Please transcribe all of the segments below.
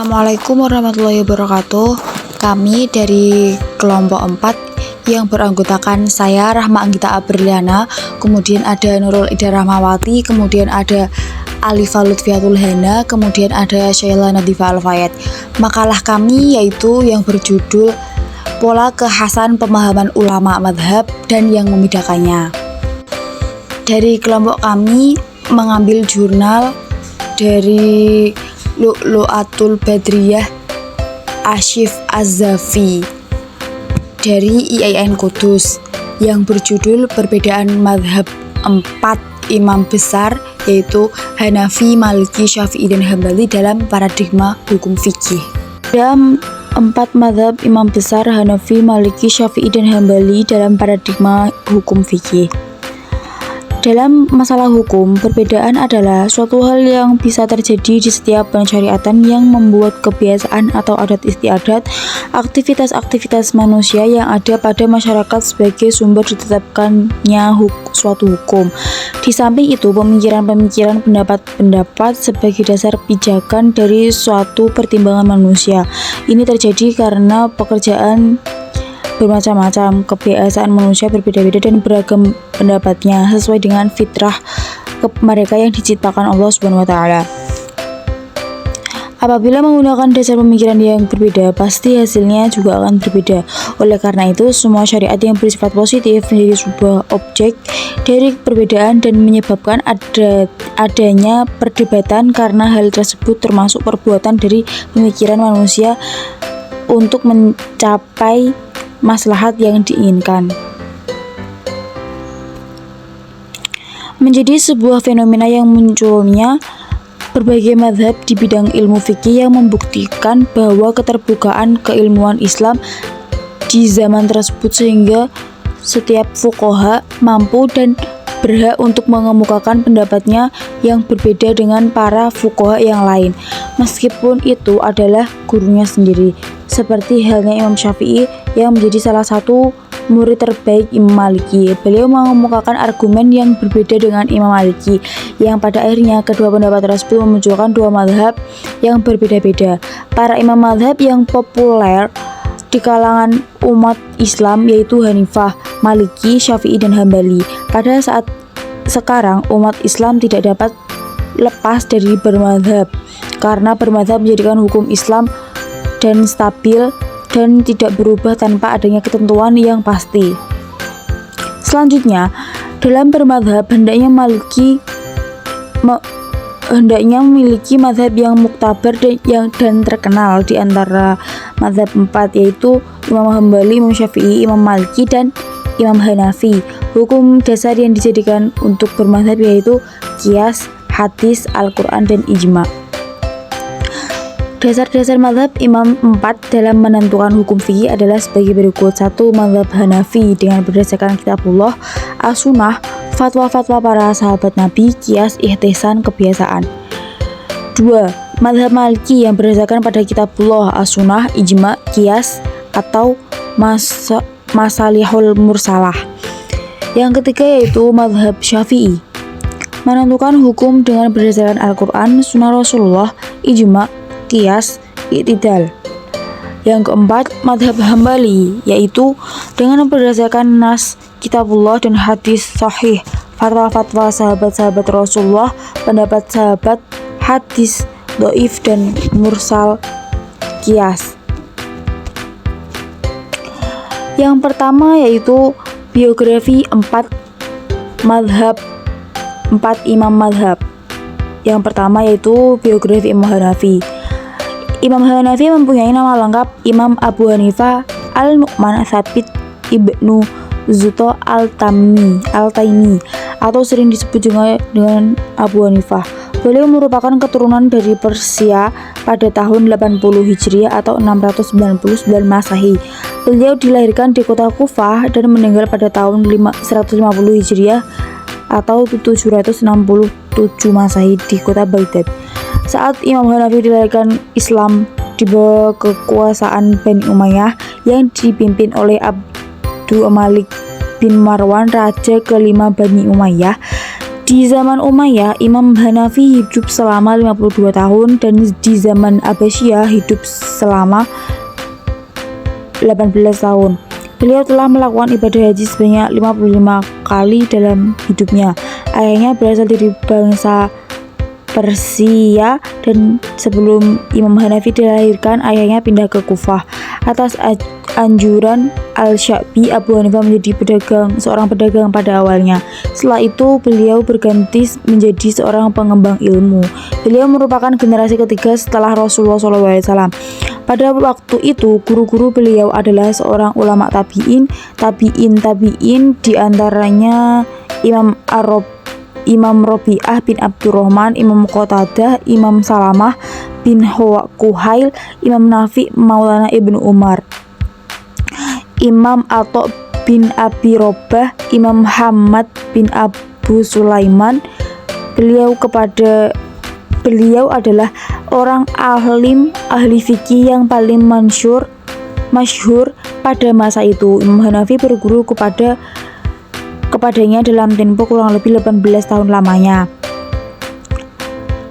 Assalamualaikum warahmatullahi wabarakatuh. Kami dari kelompok 4 yang beranggotakan saya Rahma Anggita Aberliana, kemudian ada Nurul Ida Rahmawati, kemudian ada Alifa Lutfiatul Hana, kemudian ada Syaila Nadifa Al-Fayed. Makalah kami yaitu yang berjudul Pola Kekhasan Pemahaman Ulama Madhab dan yang Membedakannya. Dari kelompok kami mengambil jurnal dari Lu'lu'atul Badriyah Asyif Az-Zafi dari IAIN Kudus yang berjudul Perbedaan Madhab 4 Imam Besar, yaitu Hanafi, Maliki, Syafi'i, dan Hambali dalam paradigma hukum fikih. Dalam 4 madhab Imam Besar Hanafi, Maliki, Syafi'i, dan Hambali dalam paradigma hukum fikih. Dalam masalah hukum, perbedaan adalah suatu hal yang bisa terjadi di setiap pensyariatan yang membuat kebiasaan atau adat istiadat, aktivitas-aktivitas manusia yang ada pada masyarakat sebagai sumber ditetapkannya suatu hukum. Di samping itu, pemikiran-pemikiran, pendapat-pendapat sebagai dasar pijakan dari suatu pertimbangan manusia. Ini terjadi karena pekerjaan bermacam-macam, kebiasaan manusia berbeda-beda dan beragam pendapatnya sesuai dengan fitrah mereka yang diciptakan Allah Subhanahu wa taala. Apabila menggunakan dasar pemikiran yang berbeda, pasti hasilnya juga akan berbeda. Oleh karena itu, semua syariat yang bersifat positif menjadi sebuah objek dari perbedaan dan menyebabkan adanya perdebatan karena hal tersebut termasuk perbuatan dari pemikiran manusia untuk mencapai maslahat yang diinginkan. Menjadi sebuah fenomena yang munculnya berbagai mazhab di bidang ilmu fikih yang membuktikan bahwa keterbukaan keilmuan Islam di zaman tersebut sehingga setiap fuqaha mampu dan berhak untuk mengemukakan pendapatnya yang berbeda dengan para fuqaha yang lain, meskipun itu adalah gurunya sendiri. Seperti halnya Imam Syafi'i yang menjadi salah satu murid terbaik Imam Maliki. Beliau mengemukakan argumen yang berbeda dengan Imam Maliki, yang pada akhirnya kedua pendapat tersebut memunculkan dua mazhab yang berbeda-beda. Para imam mazhab yang populer di kalangan umat Islam yaitu Hanifah, Maliki, Syafi'i, dan Hambali. Pada saat sekarang umat Islam tidak dapat lepas dari bermazhab, karena bermazhab menjadikan hukum Islam dan stabil dan tidak berubah tanpa adanya ketentuan yang pasti. Selanjutnya, dalam bermazhab hendaknya memiliki mazhab yang muktabar dan terkenal di antara mazhab 4, yaitu Imam Hambali, Imam Syafi'i, Imam Maliki, dan Imam Hanafi. Hukum dasar yang dijadikan untuk bermazhab yaitu qiyas, hadis, Al-Quran, dan ijma'. Dasar-dasar mazhab Imam 4 dalam menentukan hukum fikih adalah sebagai berikut. 1. Mazhab Hanafi dengan berdasarkan kitabullah, as-sunnah, fatwa-fatwa para sahabat Nabi, qiyas, ihtisan, kebiasaan. 2. Mazhab Maliki yang berdasarkan pada kitabullah, as-sunnah, ijma', qiyas, atau masalihul mursalah. Yang ketiga yaitu mazhab Syafi'i, menentukan hukum dengan berdasarkan Al-Quran, sunnah Rasulullah, ijma', qiyas, i'tidal. Yang keempat, mazhab Hambali, yaitu dengan berdasarkan nas kitabullah dan hadis sahih, fatwa-fatwa sahabat-sahabat Rasulullah, pendapat sahabat, hadis dhaif, dan mursal, qiyas. Yang pertama yaitu biografi 4 imam mazhab. Yang pertama yaitu biografi Imam Hanafi. Imam Hanafi mempunyai nama lengkap Imam Abu Hanifah Al-Nu'man Tsabit Ibnu Zuto Al-Taimi atau sering disebut juga dengan Abu Hanifah. Beliau merupakan keturunan dari Persia pada tahun 80 Hijriah atau 699 Masehi. Beliau dilahirkan di kota Kufah dan meninggal pada tahun 150 Hijriah atau 767 Masehi di kota Baghdad. Saat Imam Hanafi dilahirkan, Islam di bawah kekuasaan Bani Umayyah yang dipimpin oleh Abdul Malik bin Marwan, raja kelima Bani Umayyah. Di zaman Umayyah, Imam Hanafi hidup selama 52 tahun dan di zaman Abbasiyah hidup selama 18 tahun. Beliau telah melakukan ibadah haji sebanyak 55 kali dalam hidupnya. Ayahnya berasal dari bangsa Persia dan sebelum Imam Hanafi dilahirkan, ayahnya pindah ke Kufah. Atas anjuran Al-Sya'bi, Abu Hanifah menjadi seorang pedagang pada awalnya. Setelah itu, beliau berganti menjadi seorang pengembang ilmu. Beliau merupakan generasi ketiga setelah Rasulullah SAW. Pada waktu itu, guru-guru beliau adalah seorang ulama tabi'in, di antaranya Imam Rabi'ah bin Abdurrahman, Imam Qatadah, Imam Salamah bin Kuhail, Imam Nafi' Maulana Ibnu Umar, Imam Atha bin Abi Robah, Imam Hamad bin Abu Sulaiman. Beliau adalah orang ahli fikih yang paling masyhur pada masa itu. Imam Hanafi berguru kepadanya dalam tempo kurang lebih 18 tahun lamanya.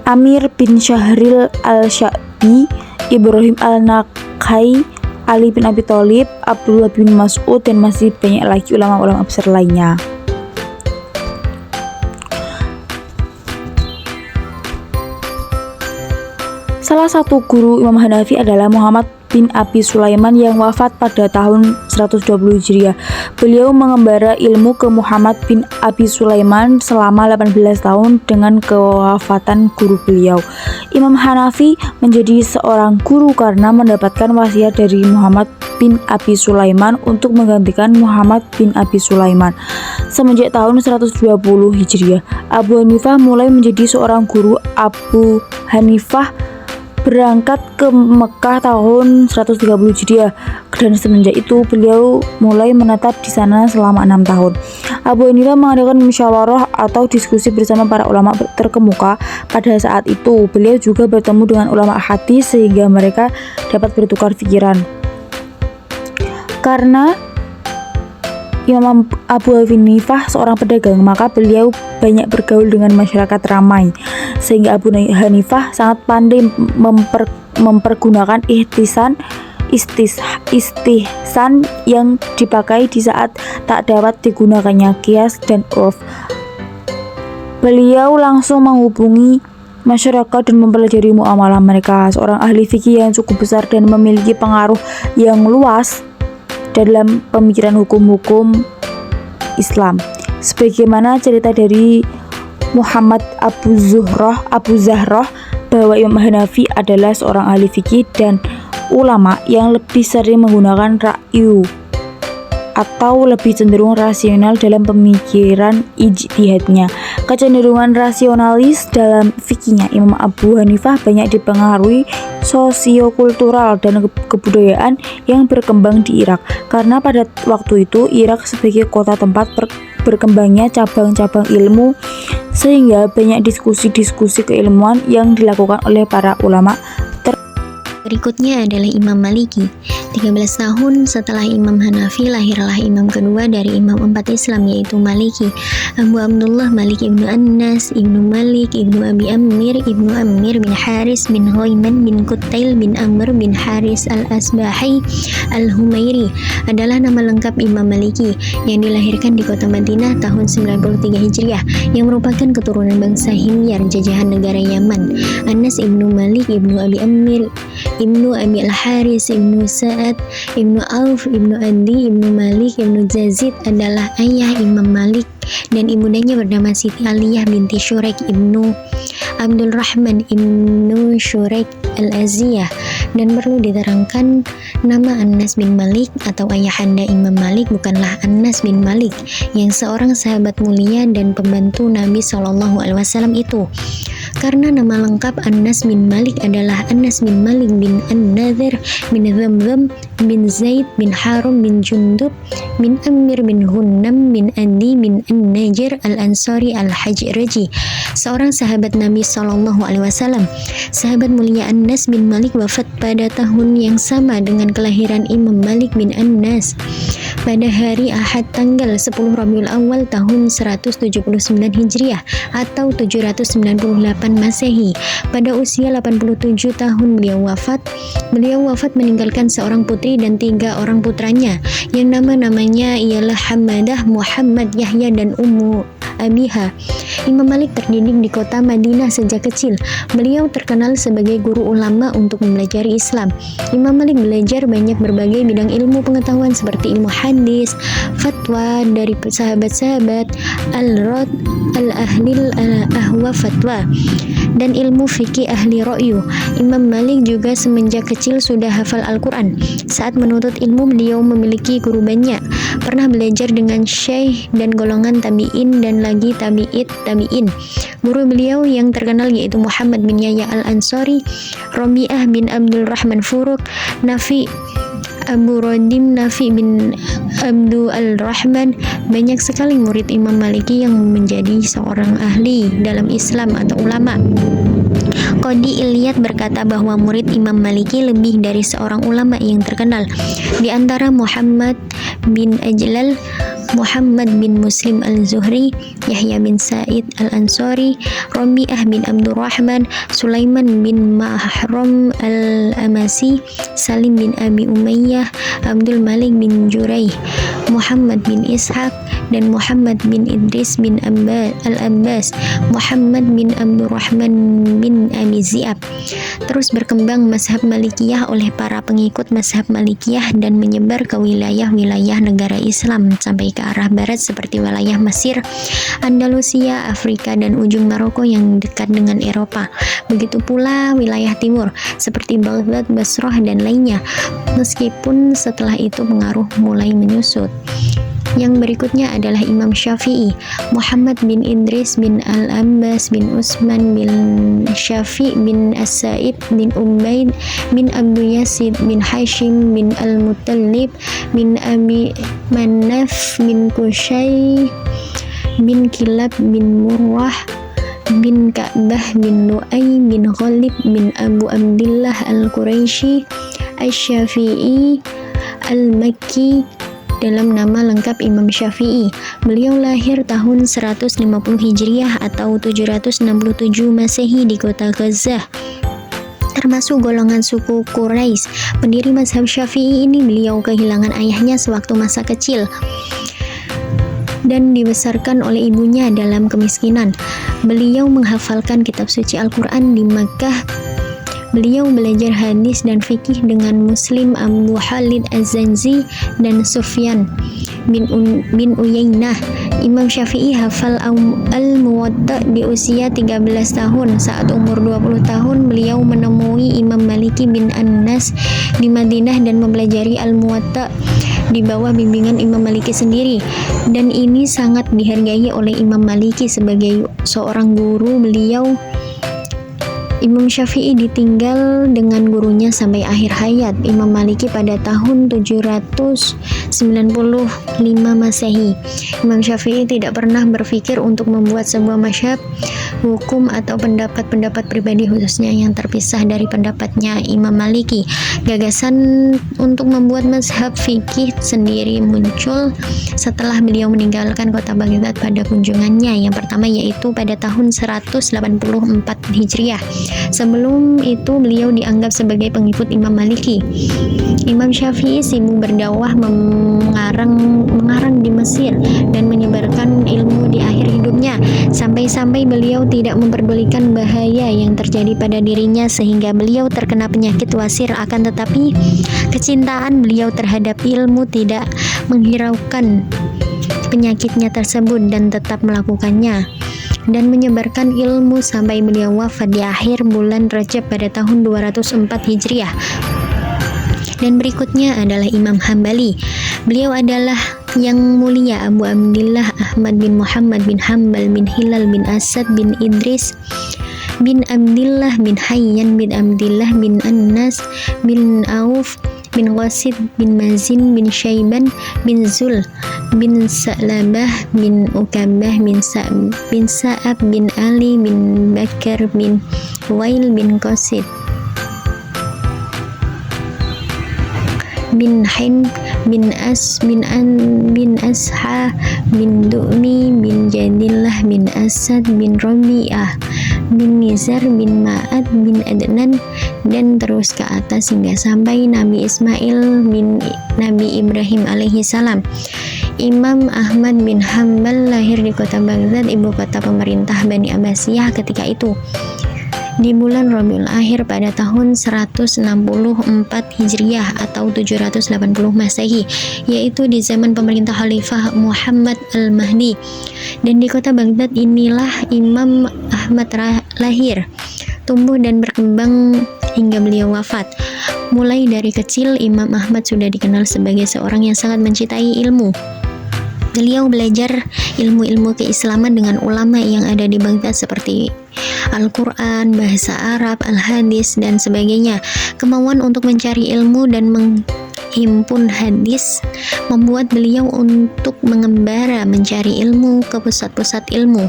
Amir bin Syahril Al-Sya'bi, Ibrahim Al-Nakhai, Ali bin Abi Thalib, Abdullah bin Mas'ud, dan masih banyak lagi ulama-ulama besar lainnya. Salah satu guru Imam Hanafi adalah Muhammad bin Abi Sulaiman yang wafat pada tahun 120 Hijriah. Beliau mengembara ilmu ke Muhammad bin Abi Sulaiman selama 18 tahun dengan kewafatan guru beliau. Imam Hanafi menjadi seorang guru karena mendapatkan wasiat dari Muhammad bin Abi Sulaiman untuk menggantikan Muhammad bin Abi Sulaiman. Semenjak tahun 120 Hijriah, Abu Hanifah mulai menjadi seorang guru. Abu Hanifah berangkat ke Mekah tahun 130 Hijriah dan semenjak itu beliau mulai menetap di sana selama 6 tahun. Abu Hanifah mengadakan musyawarah atau diskusi bersama para ulama terkemuka pada saat itu. Beliau juga bertemu dengan ulama hadis sehingga mereka dapat bertukar pikiran. Karena Imam Abu Hanifah seorang pedagang, maka beliau banyak bergaul dengan masyarakat ramai, sehingga Abu Hanifah sangat pandai mempergunakan istihsan yang dipakai di saat tak dapat digunakannya qiyas dan urf. Beliau langsung menghubungi masyarakat dan mempelajari muamalah mereka. Seorang ahli fikih yang cukup besar dan memiliki pengaruh yang luas dalam pemikiran hukum-hukum Islam. Sebagaimana cerita dari Muhammad Abu Zahroh bahwa Imam Hanafi adalah seorang ahli fikih dan ulama yang lebih sering menggunakan ra'yu atau lebih cenderung rasional dalam pemikiran ijtihadnya. Kecenderungan rasionalis dalam fikihnya Imam Abu Hanifah banyak dipengaruhi sosiokultural dan kebudayaan yang berkembang di Irak, karena pada waktu itu Irak sebagai kota tempat berkembangnya cabang-cabang ilmu, sehingga banyak diskusi-diskusi keilmuan yang dilakukan oleh para ulama. Berikutnya adalah Imam Maliki. 13 tahun setelah Imam Hanafi lahirlah imam kedua dari imam empat Islam, yaitu Maliki. Abu Abdullah Malik ibnu Anas ibnu Malik ibnu Abi Amir ibnu Amir bin Haris bin Ghaiman bin Qutail bin Amr bin Haris al-Asbahi al-Humairi adalah nama lengkap Imam Maliki yang dilahirkan di kota Madinah tahun 93 Hijriah, yang merupakan keturunan bangsa Himyar, jajahan negara Yaman. Anas ibnu Malik ibnu Abi Amir ibnu Abi al-Haris ibnu Sa'ad ibnu Auf ibnu Adi ibnu Malik ibnu Yazid adalah ayah Imam Malik, dan ibundanya bernama Siti Aliyah binti Syuraik ibnu Abdul Rahman ibnu Syuraik al-Aziyah. Dan perlu diterangkan, nama Anas bin Malik atau ayahanda Imam Malik bukanlah Anas bin Malik yang seorang sahabat mulia dan pembantu Nabi SAW itu, karena nama lengkap Anas bin Malik adalah Anas bin Malik bin An-Nadhir bin Zamzam bin Zaid bin Harum bin Jundub bin Amir bin Hunnam bin Adi bin An-Najir al-Ansari al-Hajraji, seorang sahabat Nabi SAW. Sahabat mulia Anas bin Malik wafat pada tahun yang sama dengan kelahiran Imam Malik bin Anas. pada hari Ahad tanggal 10 Rabiul Awal tahun 179 Hijriah atau 798 Masehi. Pada usia 87 tahun beliau wafat. Beliau wafat meninggalkan seorang putri dan 3 orang putranya yang nama-namanya ialah Hamadah, Muhammad, Yahya, dan Ummu Abiha. Imam Malik terdidik di kota Madinah sejak kecil. Beliau terkenal sebagai guru ulama untuk mempelajari Islam. Imam Malik belajar banyak berbagai bidang ilmu pengetahuan seperti ilmu hadis, fatwa dari sahabat-sahabat, al-rad, al-ahlil ahwa fatwa, dan ilmu fikih ahli ro'yu. Imam Malik juga semenjak kecil sudah hafal Al-Quran. Saat menuntut ilmu beliau memiliki guru banyak. Pernah belajar dengan syekh dan golongan tabi'in dan lagi tabi'in. Guru beliau yang terkenal yaitu Muhammad bin Yahya al-Ansari, Rabi'ah bin Abdul Rahman Furuk, Nafi Abu Rodim, Nafi bin Abdul Al-Rahman. Banyak sekali murid Imam Maliki yang menjadi seorang ahli dalam Islam atau ulama. Qadi Ilyad berkata bahwa murid Imam Maliki lebih dari seorang ulama yang terkenal. Di antara Muhammad bin Ajlal, Muhammad bin Muslim al-Zuhri, Yahya bin Sa'id al-Ansari, Rabi'ah bin Abdurrahman, Sulaiman bin Mahram al-Amasi, Salim bin Abi Umayyah, Abdul Malik bin Juraih, Muhammad bin Ishaq, dan Muhammad bin Idris bin al-Abbas, Muhammad bin Abdurrahman bin Abi Zi'ab. Terus berkembang mazhab Malikiyah oleh para pengikut mazhab Malikiyah dan menyebar ke wilayah-wilayah negara Islam sampai ke arah barat seperti wilayah Mesir, Andalusia, Afrika, dan ujung Maroko yang dekat dengan Eropa. Begitu pula wilayah timur seperti Baghdad, Basrah, dan lainnya. Meskipun setelah itu pengaruh mulai menyusut. Yang berikutnya adalah Imam Syafi'i, Muhammad bin Idris bin Al-Abbas bin Utsman bin Syafi' bin As-Sa'id bin Ubaid bin Abdul Yazid bin Hashim bin Al-Muttalib bin Abi Manaf bin Qusay bin Kilab bin Murrah bin Ka'bah bin Lu'ay bin Ghalib bin Abu Abdillah Al-Quraisy Asy-Syafi'i Al-Makki. Dalam nama lengkap Imam Syafi'i, beliau lahir tahun 150 Hijriah atau 767 Masehi di kota Gaza, termasuk golongan suku Quraisy. Pendiri mazhab Syafi'i ini beliau kehilangan ayahnya sewaktu masa kecil dan dibesarkan oleh ibunya dalam kemiskinan. Beliau menghafalkan kitab suci Al-Quran di Makkah. Beliau belajar hadis dan fikih dengan Muslim, Abu Khalid Az-Zanzi, dan Sufyan bin Uyainah. Imam Syafi'i hafal Al-Muwatta di usia 13 tahun. Saat umur 20 tahun, beliau menemui Imam Maliki bin Anas di Madinah dan mempelajari Al-Muwatta di bawah bimbingan Imam Maliki sendiri. Dan ini sangat dihargai oleh Imam Maliki sebagai seorang guru beliau. Imam Syafi'i ditinggal dengan gurunya sampai akhir hayat Imam Maliki pada tahun 795 Masehi. Imam Syafi'i tidak pernah berpikir untuk membuat sebuah mazhab, hukum, atau pendapat-pendapat pribadi khususnya yang terpisah dari pendapatnya Imam Maliki. Gagasan untuk membuat mazhab fikih sendiri muncul setelah beliau meninggalkan kota Baghdad pada kunjungannya yang pertama, yaitu pada tahun 184 Hijriah. Sebelum itu beliau dianggap sebagai pengikut Imam Maliki. Imam Syafi'i sibuk berdakwah mengarang di Mesir dan menyebarkan ilmu di akhir hidupnya, sampai-sampai beliau tidak memperdulikan bahaya yang terjadi pada dirinya sehingga beliau terkena penyakit wasir. Akan tetapi kecintaan beliau terhadap ilmu tidak menghiraukan penyakitnya tersebut dan tetap melakukannya dan menyebarkan ilmu sampai beliau wafat di akhir bulan Rajab pada tahun 204 Hijriah. Dan berikutnya adalah Imam Hambali. Beliau adalah yang mulia Abu Abdillah Ahmad bin Muhammad bin Hambal bin Hilal bin Asad bin Idris bin Abdillah bin Hayyan bin Abdillah bin Anas bin Auf bin Qasid bin Mazin bin Syaiban bin Zul bin Sa'labah bin Ukabah bin Sa'ab bin Ali bin Bakar bin Wail bin Qasid. bin Hin bin Asha bin Du'mi bin Jadillah bin Asad bin Rabi'ah bin Nizar bin Ma'ad bin Adnan, dan terus ke atas hingga sampai Nabi Ismail bin Nabi Ibrahim alaihi salam. Imam Ahmad bin Hanbal lahir di kota Baghdad, ibu kota pemerintah Bani Abbasiyah ketika itu, di bulan Rabiul Akhir pada tahun 164 Hijriah atau 780 Masehi, yaitu di zaman pemerintah Khalifah Muhammad Al-Mahdi. Dan di kota Baghdad inilah Imam Ahmad lahir, tumbuh dan berkembang hingga beliau wafat. Mulai dari kecil, Imam Ahmad sudah dikenal sebagai seorang yang sangat mencintai ilmu. Beliau belajar ilmu-ilmu keislaman dengan ulama yang ada di Baghdad seperti Al-Quran, bahasa Arab, Al-Hadis, dan sebagainya. Kemauan untuk mencari ilmu dan menghimpun hadis membuat beliau untuk mengembara mencari ilmu ke pusat-pusat ilmu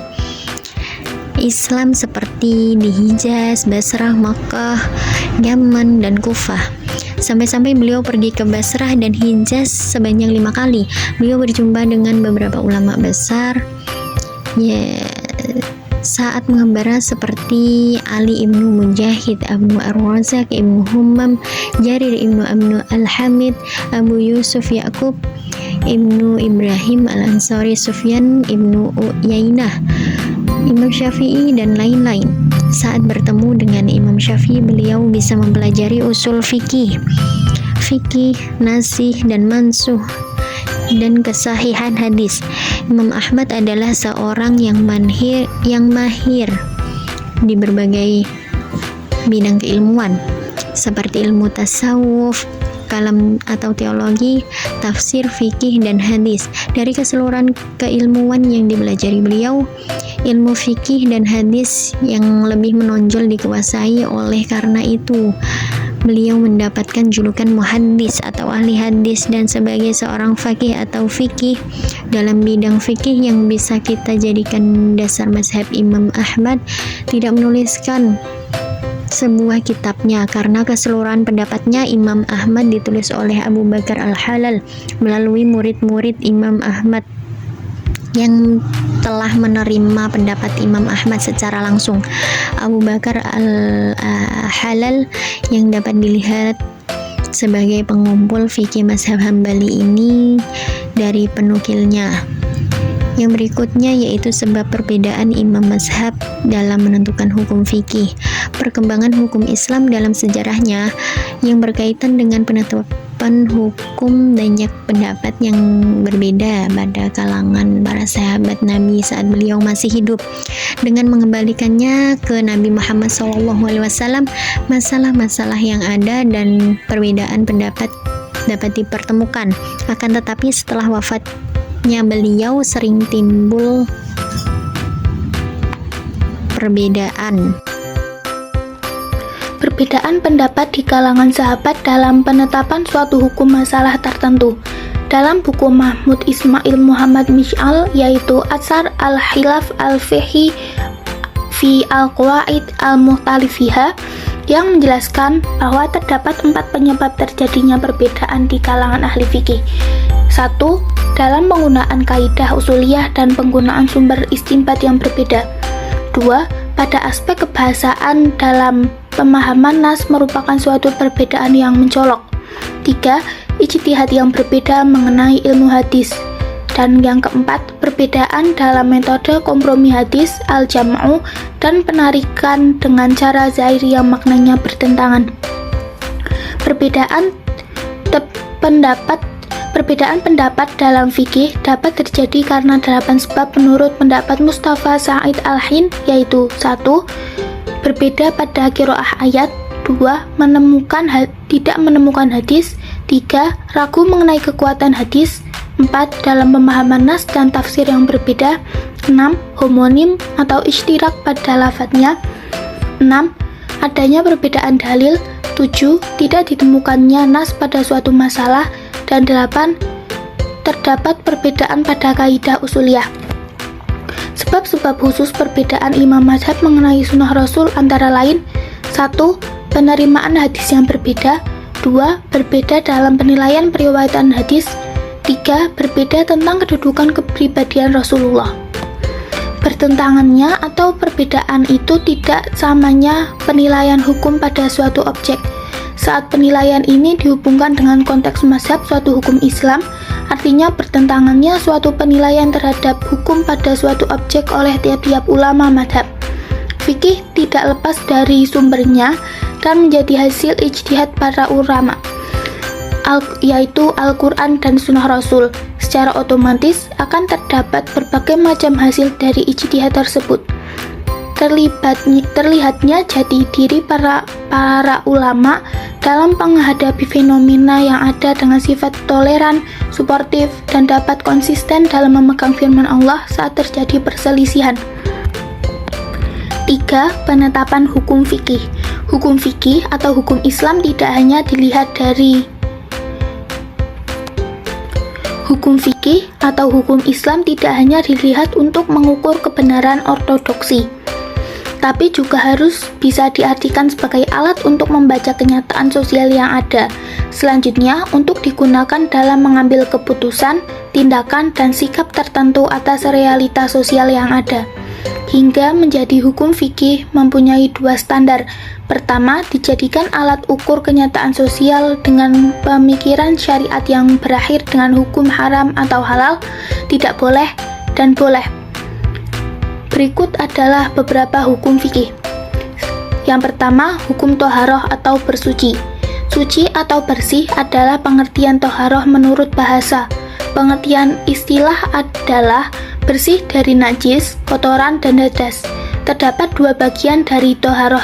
Islam seperti di Hijaz, Basrah, Makkah, Yaman, dan Kufah. Sampai-sampai beliau pergi ke Basrah dan Hijaz sebanyak 5 kali. Beliau berjumpa dengan beberapa ulama besar saat mengembara seperti Ali ibnu Mujahid, Abu Ar-Razak ibnu Hummam, Jarir ibnu Abnu Al-Hamid, Abu Yusuf Ya'qub ibnu Ibrahim Al-Ansari, Sufyan ibnu Uyainah, Imam Syafi'i, dan lain-lain. Saat bertemu dengan Imam Syafi'i, beliau bisa mempelajari usul fikih, nasih dan mansuh, dan kesahihan hadis. Imam Ahmad adalah seorang yang mahir di berbagai bidang keilmuan seperti ilmu tasawuf, kalam atau teologi, tafsir, fikih, dan hadis. Dari keseluruhan keilmuan yang dipelajari beliau, ilmu fikih dan hadis yang lebih menonjol dikuasai. Oleh karena itu, beliau mendapatkan julukan muhaddis atau ahli hadis, dan sebagai seorang faqih atau fikih dalam bidang fikih yang bisa kita jadikan dasar mazhab, Imam Ahmad tidak menuliskan sebuah kitabnya karena keseluruhan pendapatnya Imam Ahmad ditulis oleh Abu Bakar Al-Halal melalui murid-murid Imam Ahmad yang telah menerima pendapat Imam Ahmad secara langsung. Abu Bakar Al-Halal yang dapat dilihat sebagai pengumpul fikih mazhab Hambali ini dari penukilnya. Yang berikutnya yaitu sebab perbedaan imam mazhab dalam menentukan hukum fikih. Perkembangan hukum Islam dalam sejarahnya yang berkaitan dengan penetapan hukum, banyak pendapat yang berbeda pada kalangan para sahabat Nabi saat beliau masih hidup. Dengan mengembalikannya ke Nabi Muhammad SAW, masalah-masalah yang ada dan perbedaan pendapat dapat dipertemukan. Akan tetapi setelah wafatnya beliau sering timbul perbedaan pendapat di kalangan sahabat dalam penetapan suatu hukum masalah tertentu. Dalam buku Mahmud Ismail Muhammad Mish'al, yaitu Atsar al-Khilaf al-Fiqhi fi al-Qawaid al-Mukhtalifiyah, yang menjelaskan bahwa terdapat 4 penyebab terjadinya perbedaan di kalangan ahli fikih. 1. Dalam penggunaan kaidah usuliyah dan penggunaan sumber istinbat yang berbeda. 2. Pada aspek kebahasaan dalam pemahaman nas merupakan suatu perbedaan yang mencolok. 3. Ijtihad yang berbeda mengenai ilmu hadis. Dan yang keempat, perbedaan dalam metode kompromi hadis, al-jam'u, dan penarikan dengan cara zahir yang maknanya bertentangan. Perbedaan pendapat dalam fikih dapat terjadi karena 8 sebab menurut pendapat Mustafa Sa'id Al-Hind, yaitu 1. Berbeda pada qiraah ayat. 2. Tidak menemukan hadis. 3. Ragu mengenai kekuatan hadis. 4. Dalam pemahaman nas dan tafsir yang berbeda. 6. Homonim atau ishtirak pada lafadznya. 6. Adanya perbedaan dalil. 7. Tidak ditemukannya nas pada suatu masalah. Dan 8. Terdapat perbedaan pada kaidah usuliyah. Sebab-sebab khusus perbedaan imam mazhab mengenai sunnah Rasul antara lain: 1. Penerimaan hadis yang berbeda. 2. Berbeda dalam penilaian periwayatan hadis. 3. Berbeda tentang kedudukan kepribadian Rasulullah. Bertentangannya atau perbedaan itu tidak samanya penilaian hukum pada suatu objek. Saat penilaian ini dihubungkan dengan konteks mazhab suatu hukum Islam, artinya bertentangannya suatu penilaian terhadap hukum pada suatu objek oleh tiap-tiap ulama mazhab. Fikih tidak lepas dari sumbernya dan menjadi hasil ijtihad para ulama, yaitu Al-Quran dan Sunnah Rasul. Secara otomatis akan terdapat berbagai macam hasil dari ijtihad tersebut. Terlihatnya jati diri para ulama dalam menghadapi fenomena yang ada dengan sifat toleran, suportif, dan dapat konsisten dalam memegang firman Allah saat terjadi perselisihan. 3. Penetapan hukum fikih. Hukum fikih atau hukum Islam tidak hanya dilihat dari Hukum fikih atau hukum Islam tidak hanya dilihat untuk mengukur kebenaran ortodoksi, tapi juga harus bisa diartikan sebagai alat untuk membaca kenyataan sosial yang ada. Selanjutnya, untuk digunakan dalam mengambil keputusan, tindakan, dan sikap tertentu atas realitas sosial yang ada. Hingga menjadi hukum fikih mempunyai 2 standar. Pertama, dijadikan alat ukur kenyataan sosial dengan pemikiran syariat yang berakhir dengan hukum haram atau halal, tidak boleh, dan boleh. Berikut adalah beberapa hukum fikih. Yang pertama, hukum toharoh atau bersuci. Suci atau bersih adalah pengertian toharoh menurut bahasa. Pengertian istilah adalah bersih dari najis, kotoran, dan hadas. Terdapat 2 bagian dari toharoh,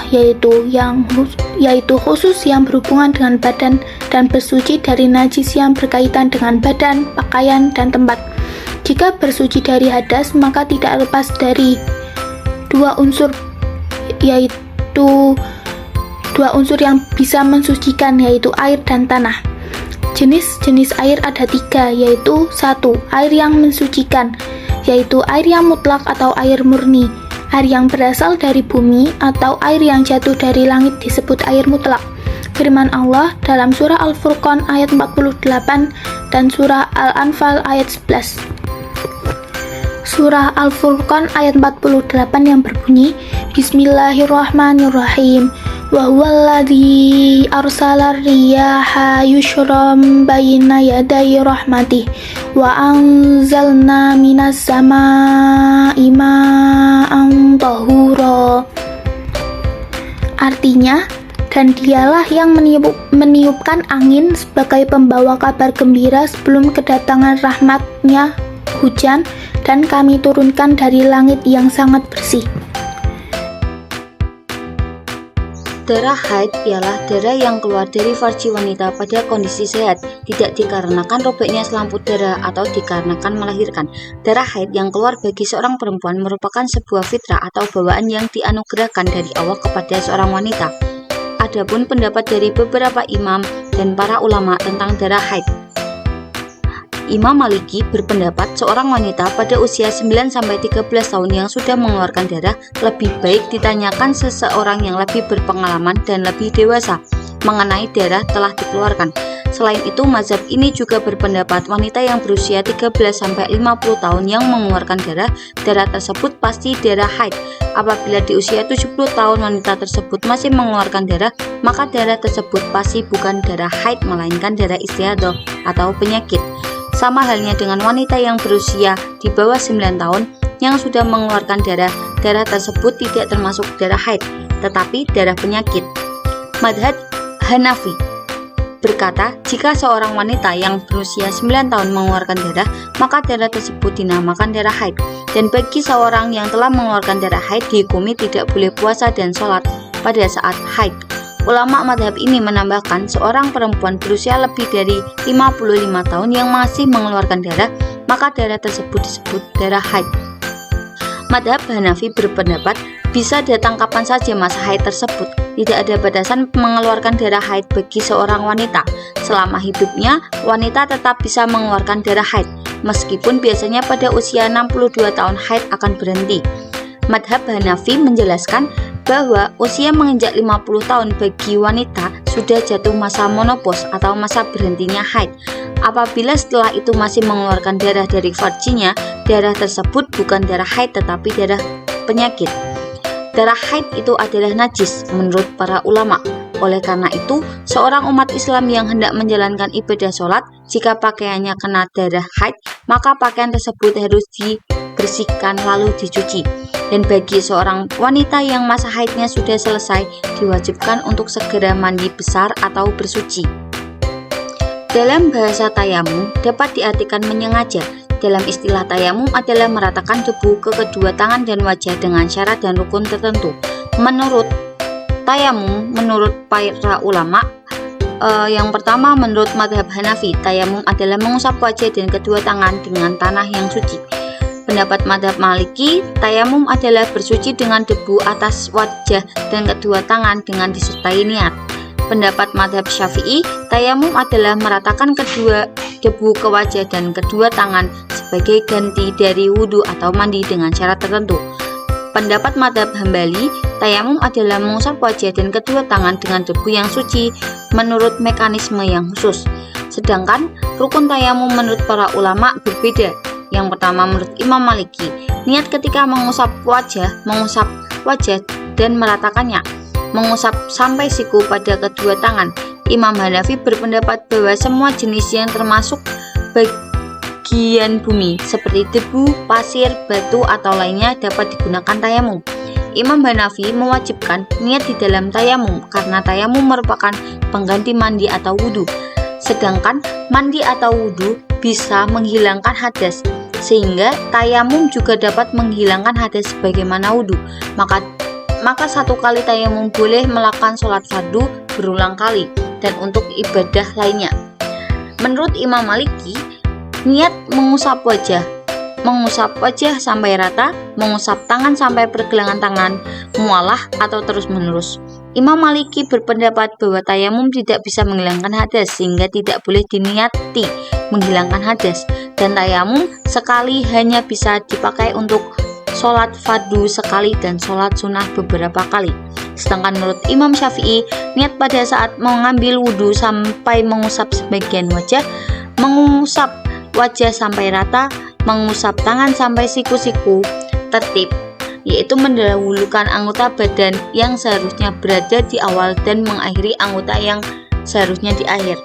yaitu khusus yang berhubungan dengan badan dan bersuci dari najis yang berkaitan dengan badan, pakaian, dan tempat. Jika bersuci dari hadas, maka tidak lepas dari 2 unsur, yaitu 2 unsur yang bisa mensucikan, yaitu air dan tanah. Jenis-jenis air ada 3, yaitu 1. Air yang mensucikan, yaitu air yang mutlak atau air murni. Air yang berasal dari bumi atau air yang jatuh dari langit disebut air mutlak. Firman Allah dalam surah Al-Furqan ayat 48 dan surah Al-Anfal ayat 11. Surah Al-Furqan ayat 48 yang berbunyi, Bismillahirrahmanirrahim. Wa huwallazi arsala riyaha yushram baina yaday rahmatih wa anzalna minas samaa'i ma'an tahura. Artinya, dan dialah yang meniupkan angin sebagai pembawa kabar gembira sebelum kedatangan rahmatnya hujan, dan kami turunkan dari langit yang sangat bersih. Darah haid ialah darah yang keluar dari farji wanita pada kondisi sehat, tidak dikarenakan robeknya selaput darah atau dikarenakan melahirkan. Darah haid yang keluar bagi seorang perempuan merupakan sebuah fitrah atau bawaan yang dianugerahkan dari Allah kepada seorang wanita. Adapun pendapat dari beberapa imam dan para ulama tentang darah haid. Imam Maliki berpendapat seorang wanita pada usia 9-13 tahun yang sudah mengeluarkan darah lebih baik ditanyakan seseorang yang lebih berpengalaman dan lebih dewasa mengenai darah telah dikeluarkan. Selain itu, mazhab ini juga berpendapat wanita yang berusia 13-50 tahun yang mengeluarkan darah tersebut pasti darah haid. Apabila di usia 70 tahun wanita tersebut masih mengeluarkan darah, maka darah tersebut pasti bukan darah haid melainkan darah istihadah atau penyakit. Sama halnya dengan wanita yang berusia di bawah 9 tahun yang sudah mengeluarkan darah tersebut tidak termasuk darah haid, tetapi darah penyakit. Madhab Hanafi berkata, jika seorang wanita yang berusia 9 tahun mengeluarkan darah, maka darah tersebut dinamakan darah haid. Dan bagi seorang yang telah mengeluarkan darah haid, dihukumi tidak boleh puasa dan sholat pada saat haid. Ulama madhab ini menambahkan seorang perempuan berusia lebih dari 55 tahun yang masih mengeluarkan darah, maka darah tersebut disebut darah haid. Madhab Hanafi berpendapat bisa datang kapan saja masa haid tersebut. Tidak ada batasan mengeluarkan darah haid bagi seorang wanita. Selama hidupnya, wanita tetap bisa mengeluarkan darah haid, meskipun biasanya pada usia 62 tahun haid akan berhenti. Madhab Hanafi menjelaskan bahwa usia menginjak 50 tahun bagi wanita sudah jatuh masa menopause atau masa berhentinya haid. Apabila setelah itu masih mengeluarkan darah dari farjinya, darah tersebut bukan darah haid tetapi darah penyakit. Darah haid itu adalah najis menurut para ulama. Oleh karena itu, seorang umat Islam yang hendak menjalankan ibadah sholat, jika pakaiannya kena darah haid, maka pakaian tersebut harus dibersihkan lalu dicuci. Dan bagi seorang wanita yang masa haidnya sudah selesai, diwajibkan untuk segera mandi besar atau bersuci. Dalam bahasa tayamum dapat diartikan menyengaja. Dalam istilah tayamum adalah meratakan debu ke kedua tangan dan wajah dengan syarat dan rukun tertentu. Menurut tayamum, menurut para ulama, yang pertama menurut mazhab Hanafi, tayamum adalah mengusap wajah dan kedua tangan dengan tanah yang suci. Pendapat mazhab Maliki, tayamum adalah bersuci dengan debu atas wajah dan kedua tangan dengan disertai niat. Pendapat mazhab Syafi'i, tayamum adalah meratakan kedua debu ke wajah dan kedua tangan sebagai ganti dari wudhu atau mandi dengan syarat tertentu. Pendapat mazhab Hambali, tayamum adalah mengusap wajah dan kedua tangan dengan debu yang suci menurut mekanisme yang khusus. Sedangkan rukun tayamum menurut para ulama berbeda. Yang pertama menurut Imam Maliki, niat ketika mengusap wajah dan meratakannya, mengusap sampai siku pada kedua tangan. Imam Hanafi berpendapat bahwa semua jenis yang termasuk bagian bumi seperti debu, pasir, batu atau lainnya dapat digunakan tayamum. Imam Hanafi mewajibkan niat di dalam tayamum karena tayamum merupakan pengganti mandi atau wudhu. Sedangkan mandi atau wudhu bisa menghilangkan hadas, sehingga tayamum juga dapat menghilangkan hadas sebagaimana wudhu. Maka satu kali tayamum boleh melakukan sholat fardu berulang kali dan untuk ibadah lainnya. Menurut Imam Maliki, niat mengusap wajah sampai rata, mengusap tangan sampai pergelangan tangan, mualah atau terus menerus. Imam Maliki berpendapat bahwa tayamum tidak bisa menghilangkan hadas sehingga tidak boleh diniati menghilangkan hadas, dan tayamum sekali hanya bisa dipakai untuk sholat fardu sekali dan sholat sunnah beberapa kali. Sedangkan menurut Imam Syafi'i, niat pada saat mengambil wudhu sampai mengusap sebagian wajah, mengusap wajah sampai rata, mengusap tangan sampai siku-siku tertib, yaitu mendahulukan anggota badan yang seharusnya berada di awal dan mengakhiri anggota yang seharusnya di akhir.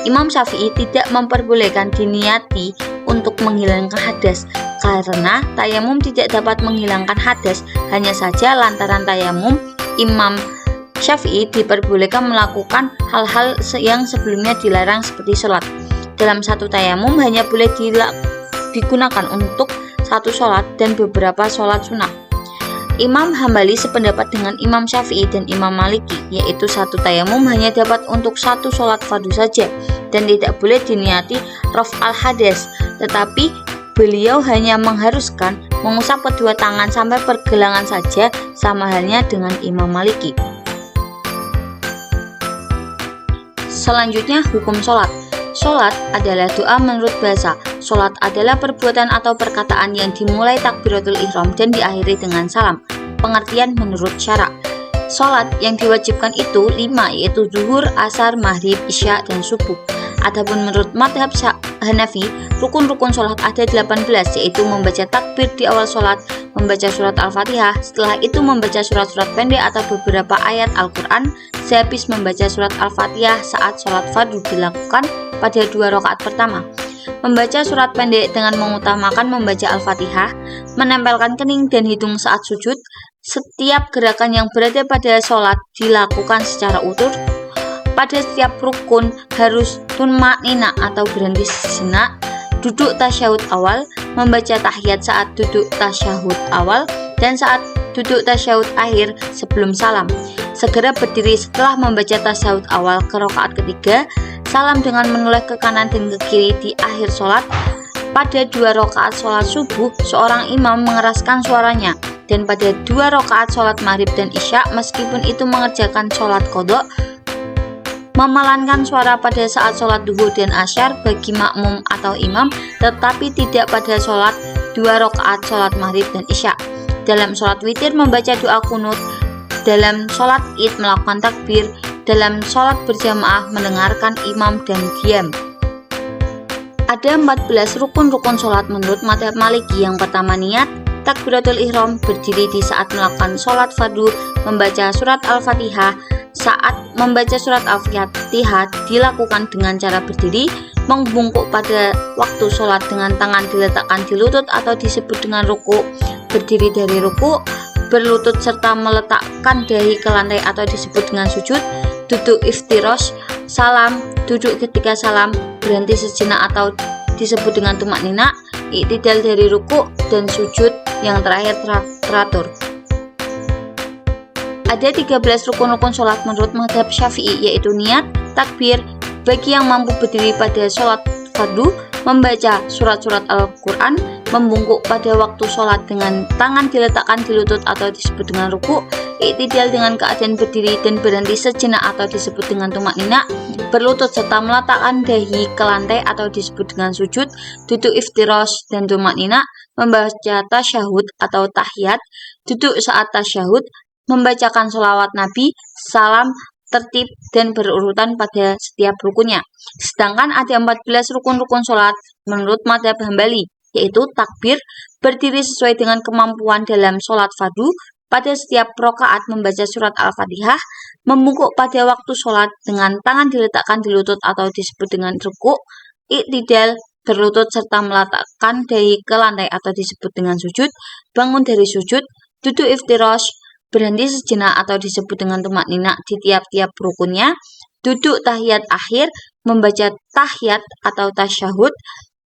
Imam Syafi'i tidak memperbolehkan diniati untuk menghilangkan hadas karena tayamum tidak dapat menghilangkan hadas. Hanya saja lantaran tayamum, Imam Syafi'i diperbolehkan melakukan hal-hal yang sebelumnya dilarang seperti sholat. Dalam satu tayamum hanya boleh digunakan untuk satu sholat dan beberapa sholat sunnah. Imam Hambali sependapat dengan Imam Syafi'i dan Imam Maliki, yaitu satu tayamum hanya dapat untuk satu sholat fardu saja dan tidak boleh diniati raf'al hadas, tetapi beliau hanya mengharuskan mengusap kedua tangan sampai pergelangan saja, sama halnya dengan Imam Maliki. Selanjutnya hukum sholat. Sholat adalah doa menurut bahasa. Sholat adalah perbuatan atau perkataan yang dimulai takbiratul ihram dan diakhiri dengan salam. Pengertian menurut syara. Sholat yang diwajibkan itu 5, yaitu zuhur, asar, maghrib, isya, dan subuh. Adapun menurut madhab Hanafi, rukun-rukun sholat ada 18, yaitu membaca takbir di awal sholat, membaca surat Al-Fatihah, setelah itu membaca surat-surat pendek atau beberapa ayat Al-Quran, sehabis membaca surat Al-Fatihah saat sholat fardu dilakukan pada 2 rakaat pertama. Membaca surat pendek dengan mengutamakan membaca Al-Fatihah, menempelkan kening dan hidung saat sujud. Setiap gerakan yang berada pada sholat dilakukan secara utuh. Pada setiap rukun harus tunma'nina atau berhenti sejenak, duduk tasyahud awal, membaca tahiyat saat duduk tasyahud awal, dan saat duduk tasyahud akhir sebelum salam. Segera berdiri setelah membaca tasyahud awal ke rakaat ketiga, salam dengan menoleh ke kanan dan ke kiri di akhir sholat. Pada 2 rakaat sholat subuh, seorang imam mengeraskan suaranya, dan pada 2 rakaat sholat maghrib dan isya, meskipun itu mengerjakan sholat qadha, memelankan suara pada saat sholat duhur dan asyar bagi makmum atau imam, tetapi tidak pada sholat 2 rakaat sholat maghrib dan isya. dalam sholat witir membaca doa kunut, dalam sholat id melakukan takbir, dalam sholat berjamaah mendengarkan imam dan diam. Ada 14 rukun-rukun sholat menurut mazhab Maliki. Yang pertama niat, takbiratul ihram, berdiri di saat melakukan sholat fardu, membaca surat Al-Fatihah. Saat membaca surat Al-Fatihah dilakukan dengan cara berdiri, membungkuk pada waktu sholat dengan tangan diletakkan di lutut atau disebut dengan ruku, berdiri dari ruku, berlutut serta meletakkan dahi ke lantai atau disebut dengan sujud, duduk iftirosh, salam, duduk ketika salam, berhenti sejenak atau disebut dengan tumak nina, i'tidal dari ruku dan sujud, yang terakhir teratur. Ada 13 rukun-rukun sholat menurut mazhab Syafi'i, yaitu niat, takbir, bagi yang mampu berdiri pada sholat fardu, membaca surat-surat Al-Quran, membungkuk pada waktu sholat dengan tangan diletakkan di lutut atau disebut dengan ruku, i'tidal dengan keadaan berdiri dan berhenti sejenak atau disebut dengan tumak nina, berlutut serta meletakkan dahi ke lantai atau disebut dengan sujud, duduk iftirosh dan tumak nina, membaca tasyahud atau tahiyat, duduk saat tasyahud, membacakan sholawat Nabi, salam, tertib dan berurutan pada setiap rukunnya. Sedangkan ada 14 rukun-rukun sholat menurut mazhab Hambali, yaitu takbir, berdiri sesuai dengan kemampuan dalam sholat fardu, pada setiap rakaat membaca surat Al-Fatihah, membungkuk pada waktu sholat dengan tangan diletakkan di lutut atau disebut dengan ruku, i'tidal, berlutut serta meletakkan dahi ke lantai atau disebut dengan sujud, bangun dari sujud, duduk iftirosh, berhenti sejenak atau disebut dengan tumak nina di tiap-tiap rukunnya, duduk tahiyat akhir, membaca tahiyat atau tasyahud,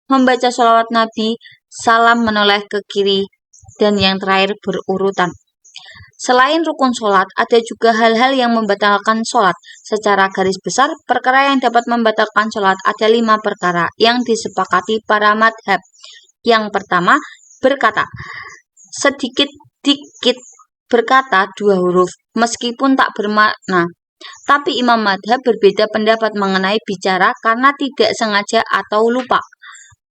membaca sholawat Nabi, salam menoleh ke kiri, dan yang terakhir berurutan. Selain rukun sholat, ada juga hal-hal yang membatalkan sholat. Secara garis besar, perkara yang dapat membatalkan sholat ada 5 perkara yang disepakati para madhab. Yang pertama, berkata. Sedikit-dikit berkata 2 huruf, meskipun tak bermakna. Tapi imam madhab berbeda pendapat mengenai bicara karena tidak sengaja atau lupa.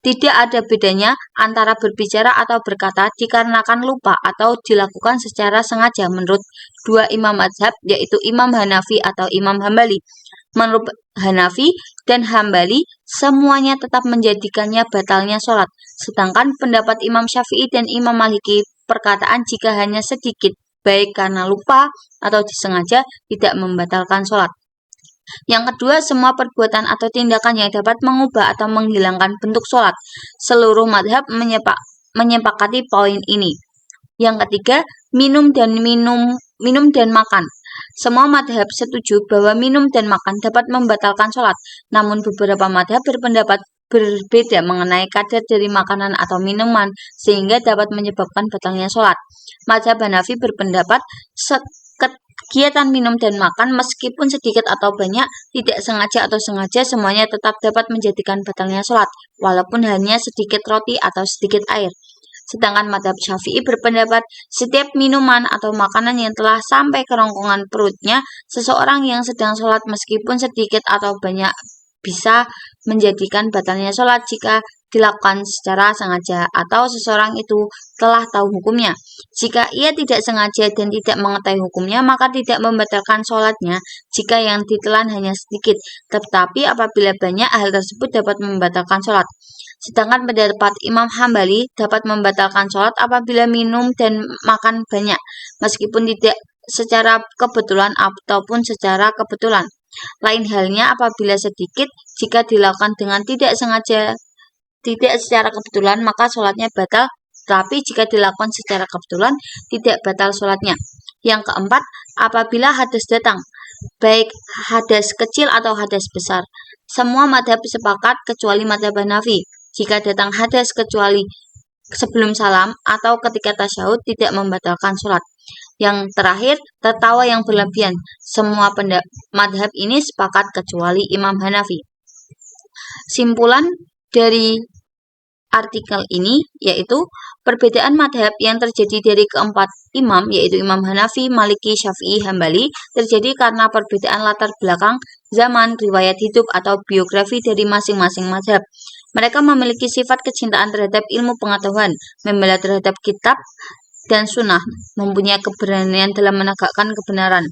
Tidak ada bedanya antara berbicara atau berkata dikarenakan lupa atau dilakukan secara sengaja menurut 2 imam mazhab, yaitu Imam Hanafi atau Imam Hambali. Menurut Hanafi dan Hambali, semuanya tetap menjadikannya batalnya sholat. Sedangkan pendapat Imam Syafi'i dan Imam Maliki, perkataan jika hanya sedikit, baik karena lupa atau disengaja, tidak membatalkan sholat. Yang kedua, semua perbuatan atau tindakan yang dapat mengubah atau menghilangkan bentuk sholat. Seluruh madhab menyepakati poin ini. Yang ketiga, minum dan makan. Semua madhab setuju bahwa minum dan makan dapat membatalkan sholat. Namun beberapa madhab berpendapat berbeda mengenai kadar dari makanan atau minuman sehingga dapat menyebabkan batalnya sholat. Mazhab Hanafi berpendapat kegiatan minum dan makan meskipun sedikit atau banyak, tidak sengaja atau sengaja, semuanya tetap dapat menjadikan batalnya sholat, walaupun hanya sedikit roti atau sedikit air. Sedangkan mazhab Syafi'i berpendapat setiap minuman atau makanan yang telah sampai ke rongkongan perutnya seseorang yang sedang sholat meskipun sedikit atau banyak bisa menjadikan batalnya sholat jika dilakukan secara sengaja atau seseorang itu telah tahu hukumnya. Jika ia tidak sengaja dan tidak mengetahui hukumnya, maka tidak membatalkan sholatnya jika yang ditelan hanya sedikit. Tetapi apabila banyak, hal tersebut dapat membatalkan sholat. Sedangkan pendapat Imam Hambali dapat membatalkan sholat apabila minum dan makan banyak, meskipun tidak secara kebetulan ataupun secara kebetulan. Lain halnya apabila sedikit, jika dilakukan dengan tidak sengaja, tidak secara kebetulan, maka sholatnya batal. Tapi jika dilakukan secara kebetulan, tidak batal sholatnya. Yang keempat, apabila hadas datang, baik hadas kecil atau hadas besar. Semua madhab sepakat kecuali madhab Hanafi. Jika datang hadas kecuali sebelum salam atau ketika tasyahud, tidak membatalkan sholat. Yang terakhir, tertawa yang berlebihan. Semua madhab ini sepakat kecuali Imam Hanafi. Simpulan dari artikel ini yaitu perbedaan madhab yang terjadi dari keempat imam, yaitu Imam Hanafi, Maliki, Syafi'i, Hambali, terjadi karena perbedaan latar belakang, zaman, riwayat hidup, atau biografi dari masing-masing madhab. Mereka memiliki sifat kecintaan terhadap ilmu pengetahuan, membela terhadap kitab, dan sunnah, mempunyai keberanian dalam menegakkan kebenaran.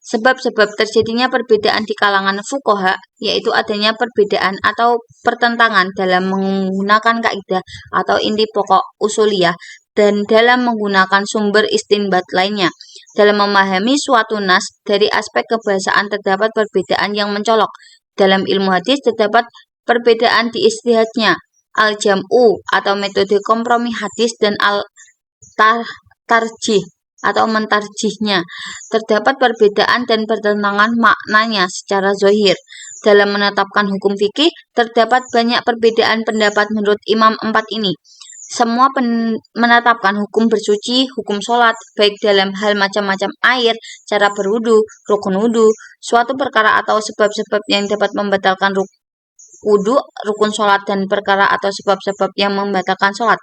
Sebab-sebab terjadinya perbedaan di kalangan fuqaha, yaitu adanya perbedaan atau pertentangan dalam menggunakan kaidah atau inti pokok usuliyah dan dalam menggunakan sumber istinbat lainnya. Dalam memahami suatu nas dari aspek kebahasaan terdapat perbedaan yang mencolok. Dalam ilmu hadis terdapat perbedaan di istihadnya, al-jam'u atau metode kompromi hadis dan al-tarjih atau mentarjihnya. Terdapat perbedaan dan pertentangan maknanya secara zahir. Dalam menetapkan hukum fikih, terdapat banyak perbedaan pendapat menurut imam empat ini. Semua menetapkan hukum bersuci, hukum sholat, baik dalam hal macam-macam air, cara berwudu, rukun wudu, suatu perkara atau sebab-sebab yang dapat membatalkan wudu, rukun sholat, dan perkara atau sebab-sebab yang membatalkan sholat.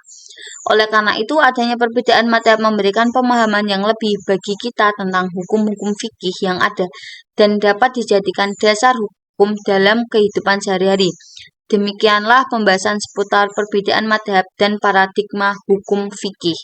Oleh karena itu, adanya perbedaan mazhab memberikan pemahaman yang lebih bagi kita tentang hukum-hukum fikih yang ada dan dapat dijadikan dasar hukum dalam kehidupan sehari-hari. Demikianlah pembahasan seputar perbedaan mazhab dan paradigma hukum fikih.